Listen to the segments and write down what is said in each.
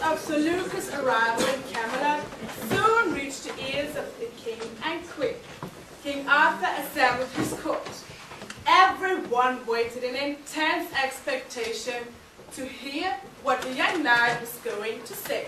of Sir Lucas' arrival in Camelot soon reached the ears of the king and queen. King Arthur assembled his court. Everyone waited in intense expectation to hear what the young knight was going to say.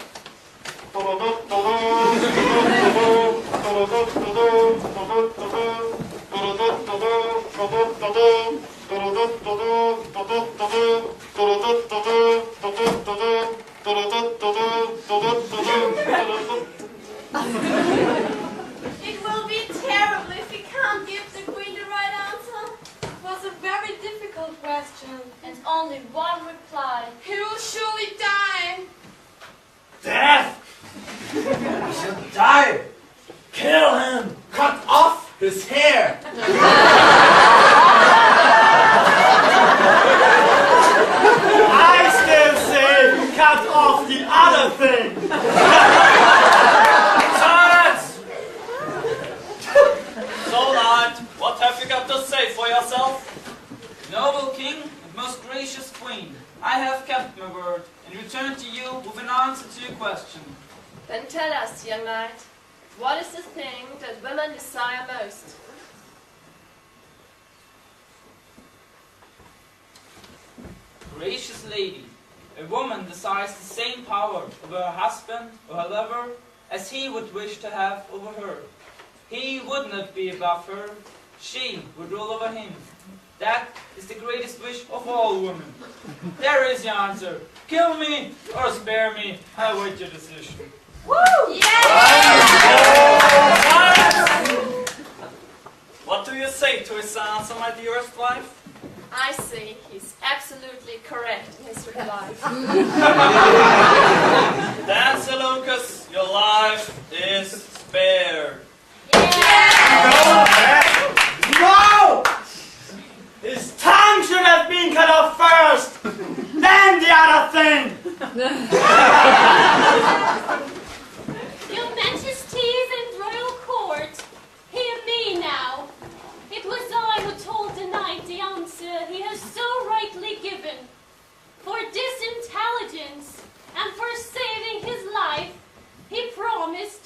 It will be terrible if we can't give the queen the right answer. It was a very difficult question, and only one reply. He will surely die. Death! He should die! Kill him! Cut off his hair! I still say cut off the other thing! Silence! So, lad, what have you got to say for yourself? Noble king and most gracious queen, I have kept my word and returned to you with an answer to your question. Then tell us, young knight, what is the thing that women desire most? Gracious lady, a woman desires the same power over her husband or her lover as he would wish to have over her. He would not be above her, she would rule over him. That is the greatest wish of all women. There is your answer. Kill me or spare me. I await your decision. Woo! What do you say to his answer, my dearest wife? I say he's absolutely correct in his reply. Then, Sir Lucas, your life is spared. No! His tongue should have been cut off first! Then the other thing! Your Majesties and royal court, hear me now. It was I who told the knight the answer he has so rightly given. For disintelligence and for saving his life, he promised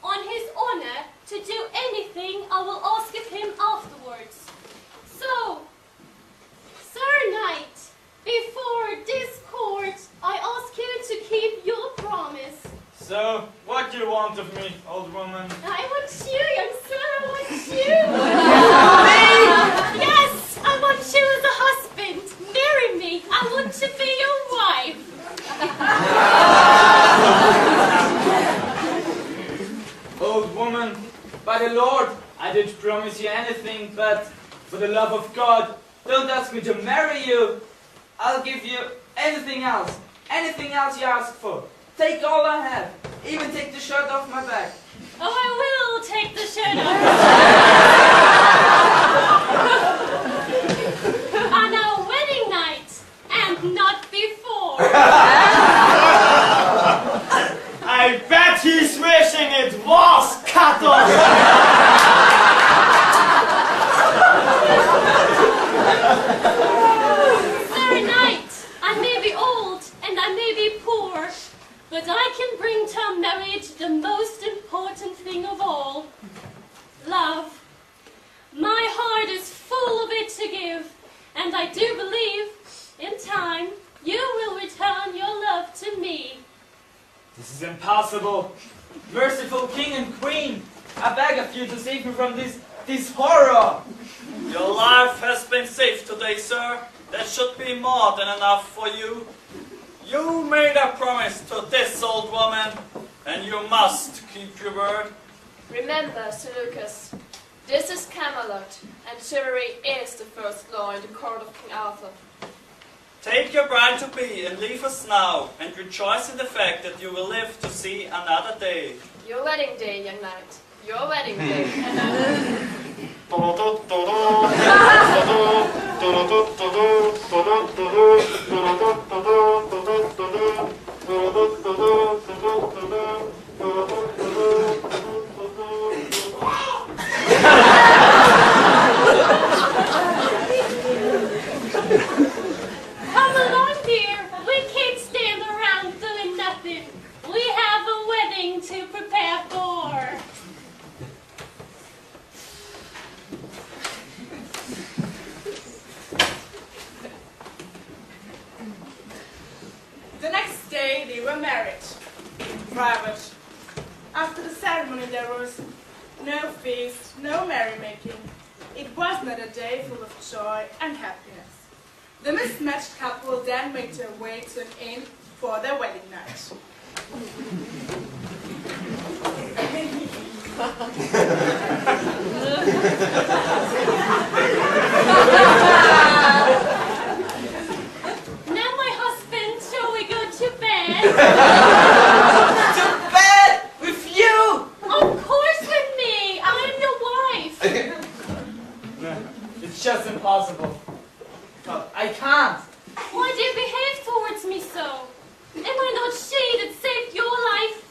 on his honor to do anything I will ask of him afterwards. So, Sir Knight, before this court, I ask you to keep your promise. So, what do you want of me, old woman? I want you, young sir, I want you. Yes, I want you as a husband. Marry me. I want to be your wife. Old woman, by the Lord, I didn't promise you anything, but for the love of God, don't ask me to marry you. I'll give you anything else you ask for. Take all I have, even take the shirt off my back. Oh, I will take the shirt off. On our wedding night, and not before. I bet he's wishing it was cut off! Sir Knight, I may be old and I may be poor, but I can bring to marriage the most important thing of all, love. My heart is full of it to give, and I do believe, in time, you will return your love to me. This is impossible. Merciful king and queen, I beg of you to save me from this horror. Your life has been saved today, sir. That should be more than enough for you. You made a promise to this old woman, and you must keep your word. Remember, Sir Lucas, this is Camelot, and chivalry is the first law in the court of King Arthur. Take your bride-to-be and leave us now, and rejoice in the fact that you will live to see another day. Your wedding day, young knight. Your wedding day. Come along, dear. We can't stand around doing nothing. The next day they were married. Private. After the ceremony there was no feast, no merrymaking. It was not a day full of joy and happiness. The mismatched couple then made their way to an inn for their wedding night. Now, my husband, shall we go to bed? To bed with you! Of course with me. I'm your wife. It's just impossible. But I can't. Why do you behave towards me so? Am I not she that saved your life?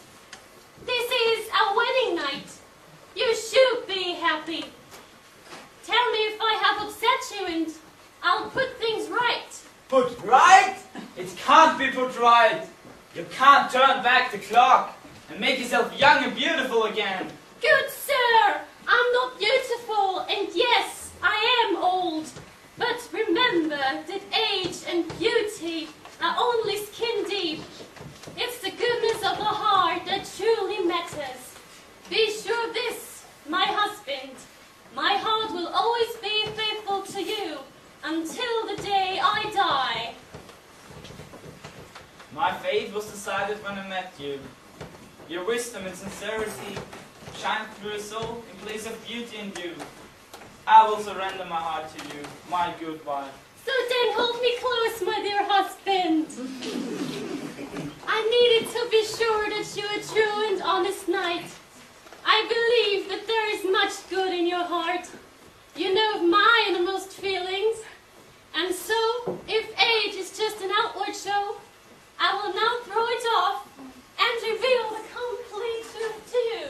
This is our wedding night. You should be happy. Tell me if I have upset you and I'll put things right. Put right? It can't be put right. You can't turn back the clock and make yourself young and beautiful again. Good sir, I'm not beautiful, and yes, I am old. But remember that age and beauty are only skin deep. It's the goodness of the heart that truly matters. Be sure of this, my husband. My heart will always be faithful to you until the day I die. My fate was decided when I met you. Your wisdom and sincerity shine through a soul in place of beauty and you. I will surrender my heart to you, my good wife. So then hold me close, my dear husband. I needed to be sure that you are true and honest knight. I believe that there is much good in your heart. You know of my innermost feelings. And so, if age is just an outward show, I will now throw it off and reveal the complete truth to you.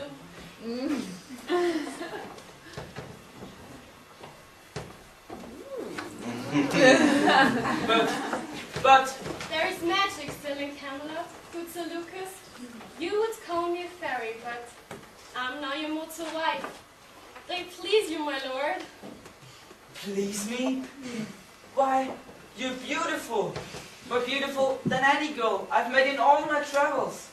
But There is magic still in Camelot, good Sir Lucas. You would call me a fairy, but I'm now your mortal wife. They please you, my lord. please me? Why, you're beautiful. More beautiful than any girl I've met in all my travels.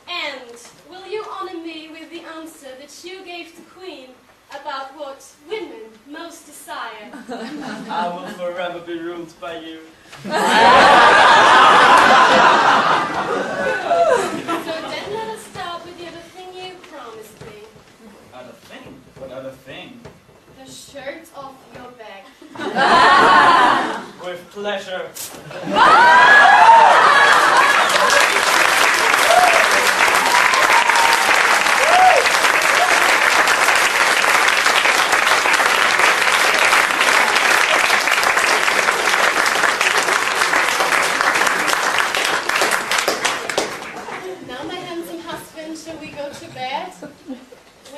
And will you honor me with the answer that you gave the Queen about what women most desire? I will forever be ruled by you. So then let us start with the other thing you promised me. Other thing? What other thing? The shirt off your back. With pleasure. Now, my handsome husband, shall we go to bed?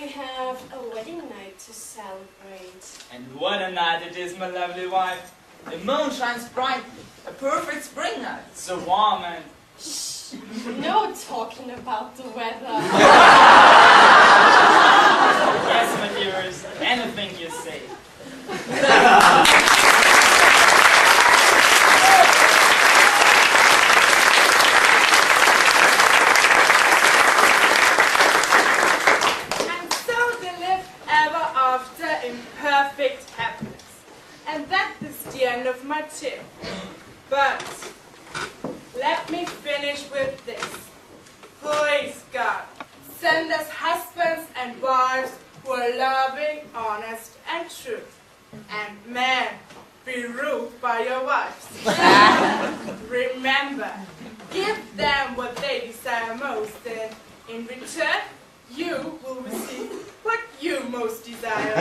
We have a wedding night to celebrate. And what a night it is, my lovely wife. The moon shines bright, a perfect spring night. So warm and... Shh! No talking about the weather. Yes, my dearest, anything you say. And so they lived ever after in perfect happiness. And that is the end of my tale. But let me finish with this. Please, God, send us husbands and wives who are loving, honest, and true. And men, be ruled by your wives. Remember, give them what they desire most, and in return, you will receive what you most desire.